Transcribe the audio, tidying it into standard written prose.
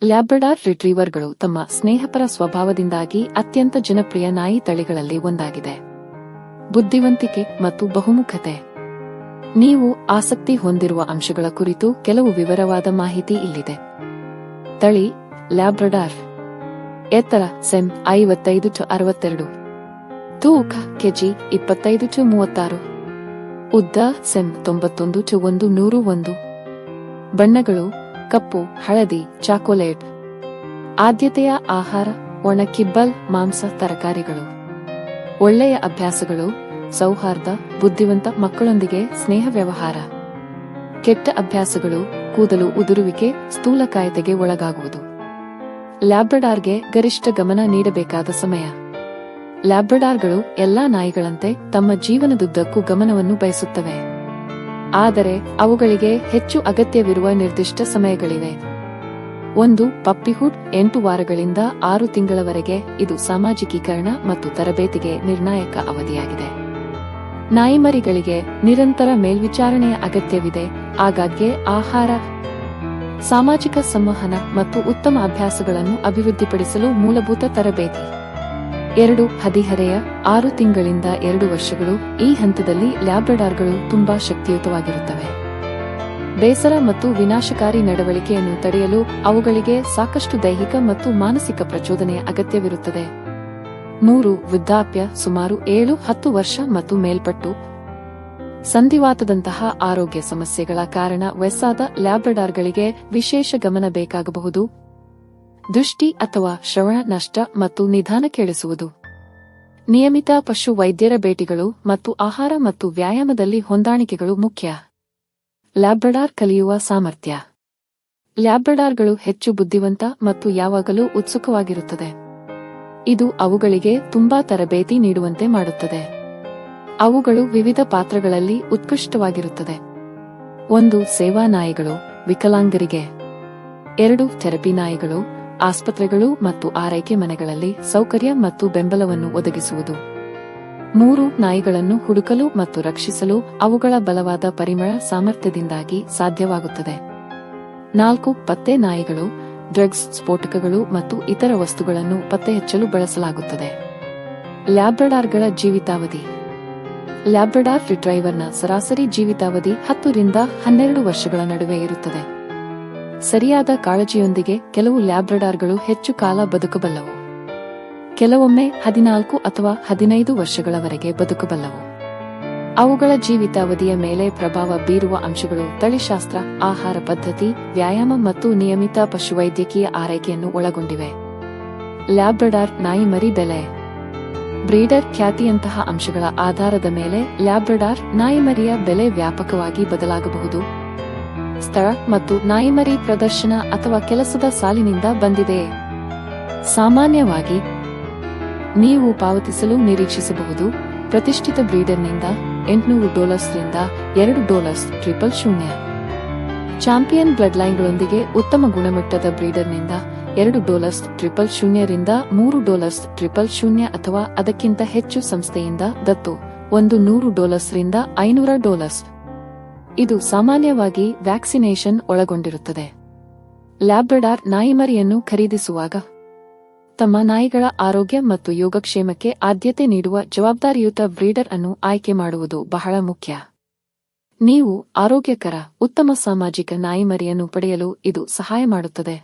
Labrador ರಿಟ್ರೀವರ್ಗಳು ತಮ್ಮ ಸ್ನೇಹಪರ ಸ್ವಭಾವದಿಂದಾಗಿ ಅತ್ಯಂತ ಜನಪ್ರಿಯ ನಾಯಿ ತಳಿಗಳಲ್ಲಿ ಒಂದಾಗಿದೆ. ಬುದ್ಧಿವಂತಿಕೆ ಮತ್ತು ಬಹುಮುಖತೆ. ನೀವು ಆಸಕ್ತಿ ಹೊಂದಿರುವ ಅಂಶಗಳ ಕುರಿತು ಕೆಲವು ವಿವರವಾದ ಮಾಹಿತಿ ಇಲ್ಲಿದೆ. ತಳಿ ಲ್ಯಾಬ್ರಡಾರ್. ಎತ್ತರ ಸೆಂ 55-62, ತೂಕ ಕೆಜಿ 25-36, ಉದ್ದ ಸೆಂ 91-101. ಬಣ್ಣಗಳು ಕಪ್ಪು, ಹಳದಿ, ಚಾಕೊಲೇಟ್. ಆದ್ಯತೆಯ ಆಹಾರ ಒಣ ಕಿಬ್ಬಲ್, ಮಾಂಸ, ತರಕಾರಿಗಳು. ಒಳ್ಳೆಯ ಅಭ್ಯಾಸಗಳು ಸೌಹಾರ್ದ, ಬುದ್ಧಿವಂತ ಮಕ್ಕಳೊಂದಿಗೆ ಸ್ನೇಹ ವ್ಯವಹಾರ. ಕೆಟ್ಟ ಅಭ್ಯಾಸಗಳು ಕೂದಲು ಉದುರುವಿಕೆ, ಸ್ಥೂಲಕಾಯತೆಗೆ ಒಳಗಾಗುವುದು. ಲ್ಯಾಬ್ರಡಾರ್ಗೆ ಗರಿಷ್ಠ ಗಮನ ನೀಡಬೇಕಾದ ಸಮಯ. ಲ್ಯಾಬ್ರಡಾರ್ಗಳು ಎಲ್ಲಾ ನಾಯಿಗಳಂತೆ ತಮ್ಮ ಜೀವನದುದ್ದಕ್ಕೂ ಗಮನವನ್ನು ಬಯಸುತ್ತವೆ. ಆದರೆ ಅವುಗಳಿಗೆ ಹೆಚ್ಚು ಅಗತ್ಯವಿರುವ ನಿರ್ದಿಷ್ಟ ಸಮಯಗಳಿವೆ. 1. ಪಪ್ಪಿಹುಡ್ 8 ವಾರಗಳಿಂದ 6 ತಿಂಗಳವರೆಗೆ. ಇದು ಸಾಮಾಜಿಕೀಕರಣ ಮತ್ತು ತರಬೇತಿಗೆ ನಿರ್ಣಾಯಕ ಅವಧಿಯಾಗಿದೆ. ನಾಯಿಮರಿಗಳಿಗೆ ನಿರಂತರ ಮೇಲ್ವಿಚಾರಣೆಯ ಅಗತ್ಯವಿದೆ, ಆಗಾಗ್ಗೆ ಆಹಾರ, ಸಾಮಾಜಿಕ ಸಂವಹನ ಮತ್ತು ಉತ್ತಮ ಅಭ್ಯಾಸಗಳನ್ನು ಅಭಿವೃದ್ಧಿಪಡಿಸಲು ಮೂಲಭೂತ ತರಬೇತಿ. 2. ಹದಿಹರೆಯ 6 ತಿಂಗಳಿಂದ 2 ವರ್ಷಗಳು. ಈ ಹಂತದಲ್ಲಿ ಲ್ಯಾಬ್ರಡಾರ್ಗಳು ತುಂಬಾ ಶಕ್ತಿಯುತವಾಗಿರುತ್ತವೆ. ಬೇಸರ ಮತ್ತು ವಿನಾಶಕಾರಿ ನಡವಳಿಕೆಯನ್ನು ತಡೆಯಲು ಅವುಗಳಿಗೆ ಸಾಕಷ್ಟು ದೈಹಿಕ ಮತ್ತು ಮಾನಸಿಕ ಪ್ರಚೋದನೆಯ ಅಗತ್ಯವಿರುತ್ತದೆ. 3. ವೃದ್ಧಾಪ್ಯ ಸುಮಾರು 7-10 ವರ್ಷ ಮತ್ತು ಮೇಲ್ಪಟ್ಟು. ಸಂಧಿವಾತದಂತಹ ಆರೋಗ್ಯ ಸಮಸ್ಯೆಗಳ ಕಾರಣ ವಯಸ್ಸಾದ ಲ್ಯಾಬ್ರಡಾರ್ಗಳಿಗೆ ವಿಶೇಷ ಗಮನ ಬೇಕಾಗಬಹುದು. ದೃಷ್ಟಿ ಅಥವಾ ಶ್ರವಣ ನಷ್ಟ ಮತ್ತು ನಿಧಾನ ಕೇಳಿಸುವುದು. ನಿಯಮಿತ ಪಶು ವೈದ್ಯರ ಭೇಟಿಗಳು ಮತ್ತು ಆಹಾರ ಮತ್ತು ವ್ಯಾಯಾಮದಲ್ಲಿ ಹೊಂದಾಣಿಕೆಗಳು ಮುಖ್ಯ. ಲ್ಯಾಬ್ರಡಾರ್ ಕಲಿಯುವ ಸಾಮರ್ಥ್ಯ. ಲ್ಯಾಬ್ರಡಾರ್ಗಳು ಹೆಚ್ಚು ಬುದ್ಧಿವಂತ ಮತ್ತು ಯಾವಾಗಲೂ ಉತ್ಸುಕವಾಗಿರುತ್ತದೆ. ಇದು ಅವುಗಳಿಗೆ ತುಂಬಾ ತರಬೇತಿ ನೀಡುವಂತೆ ಮಾಡುತ್ತದೆ. ಅವುಗಳು ವಿವಿಧ ಪಾತ್ರಗಳಲ್ಲಿ ಉತ್ಕೃಷ್ಟವಾಗಿರುತ್ತದೆ. 1. ಸೇವಾ ನಾಯಿಗಳು ವಿಕಲಾಂಗರಿಗೆ. 2. ಥೆರಪಿ ನಾಯಿಗಳು ಆಸ್ಪತ್ರೆಗಳು ಮತ್ತು ಆರೈಕೆ ಮನೆಗಳಲ್ಲಿ ಸೌಕರ್ಯ ಮತ್ತು ಬೆಂಬಲವನ್ನು ಒದಗಿಸುವುದು. 3. ನಾಯಿಗಳನ್ನು ಹುಡುಕಲು ಮತ್ತು ರಕ್ಷಿಸಲು ಅವುಗಳ ಬಲವಾದ ಪರಿಮಳ ಸಾಮರ್ಥ್ಯದಿಂದಾಗಿ ಸಾಧ್ಯವಾಗುತ್ತದೆ. 4. ಪತ್ತೆ ನಾಯಿಗಳು ಡ್ರಗ್ಸ್, ಸ್ಫೋಟಕಗಳು ಮತ್ತು ಇತರ ವಸ್ತುಗಳನ್ನು ಪತ್ತೆಹಚ್ಚಲು ಬಳಸಲಾಗುತ್ತದೆ. ಲ್ಯಾಬ್ರಡಾರ್ಗಳ ಜೀವಿತಾವಧಿ. ಲ್ಯಾಬ್ರಡಾರ್ ರಿಟ್ರೈವರ್ನ ಸರಾಸರಿ ಜೀವಿತಾವಧಿ 10 ರಿಂದ 12 ವರ್ಷಗಳ ನಡುವೆ ಇರುತ್ತದೆ. ಸರಿಯಾದ ಕಾಳಜಿಯೊಂದಿಗೆ ಕೆಲವು ಲ್ಯಾಬ್ರಡಾರ್ಗಳು ಹೆಚ್ಚು ಕಾಲ ಬದುಕಬಲ್ಲವು. ಕೆಲವೊಮ್ಮೆ 14 ಅಥವಾ 15 ವರ್ಷಗಳವರೆಗೆ ಬದುಕಬಲ್ಲವು. ಅವುಗಳ ಜೀವಿತಾವಧಿಯ ಮೇಲೆ ಪ್ರಭಾವ ಬೀರುವ ಅಂಶಗಳು ತಳಿಶಾಸ್ತ್ರ, ಆಹಾರ ಪದ್ಧತಿ, ವ್ಯಾಯಾಮ ಮತ್ತು ನಿಯಮಿತ ಪಶುವೈದ್ಯಕೀಯ ಆರೈಕೆಯನ್ನು ಒಳಗೊಂಡಿವೆ. ಲ್ಯಾಬ್ರಡಾರ್ ನಾಯಿಮರಿ ಬೆಲೆ. ಬ್ರೀಡರ್ ಖ್ಯಾತಿಯಂತಹ ಅಂಶಗಳ ಆಧಾರದ ಮೇಲೆ ಲ್ಯಾಬ್ರಡಾರ್ ನಾಯಿಮರಿಯ ಬೆಲೆ ವ್ಯಾಪಕವಾಗಿ ಬದಲಾಗಬಹುದು. ಸ್ಥಳ ಮತ್ತು ನಾಯಿಮರಿ ಪ್ರದರ್ಶನ ಅಥವಾ ಕೆಲಸದ ಸಾಲಿನಿಂದ ಬಂದಿದೆಯೇ. ಸಾಮಾನ್ಯವಾಗಿ ನೀವು ಪಾವತಿಸಲು ನಿರೀಕ್ಷಿಸಬಹುದು. ಪ್ರತಿಷ್ಠಿತ ಬ್ರೀಡರ್ನಿಂದ $800 ರಿಂದ $2,000. ಚಾಂಪಿಯನ್ ಬ್ಲಡ್ಲೈನ್ಗಳೊಂದಿಗೆ ಉತ್ತಮ ಗುಣಮಟ್ಟದ ಬ್ರೀಡರ್ನಿಂದ $2,000 ರಿಂದ $3,000 ಅಥವಾ ಅದಕ್ಕಿಂತ ಹೆಚ್ಚು ಸಂಸ್ಥೆಯಿಂದ ದತ್ತು $100 ರಿಂದ $500. ಇದು ಸಾಮಾನ್ಯವಾಗಿ ವ್ಯಾಕ್ಸಿನೇಷನ್ ಒಳಗೊಂಡಿರುತ್ತದೆ. ಲ್ಯಾಬ್ರಡಾರ್ ನಾಯಿಮರಿಯನ್ನು ಖರೀದಿಸುವಾಗ ತಮ್ಮ ನಾಯಿಗಳ ಆರೋಗ್ಯ ಮತ್ತು ಯೋಗಕ್ಷೇಮಕ್ಕೆ ಆದ್ಯತೆ ನೀಡುವ ಜವಾಬ್ದಾರಿಯುತ ಬ್ರೀಡರ್ ಅನ್ನು ಆಯ್ಕೆ ಮಾಡುವುದು ಬಹಳ ಮುಖ್ಯ. ನೀವು ಆರೋಗ್ಯಕರ, ಉತ್ತಮ ಸಾಮಾಜಿಕ ನಾಯಿಮರಿಯನ್ನು ಪಡೆಯಲು ಇದು ಸಹಾಯ ಮಾಡುತ್ತದೆ.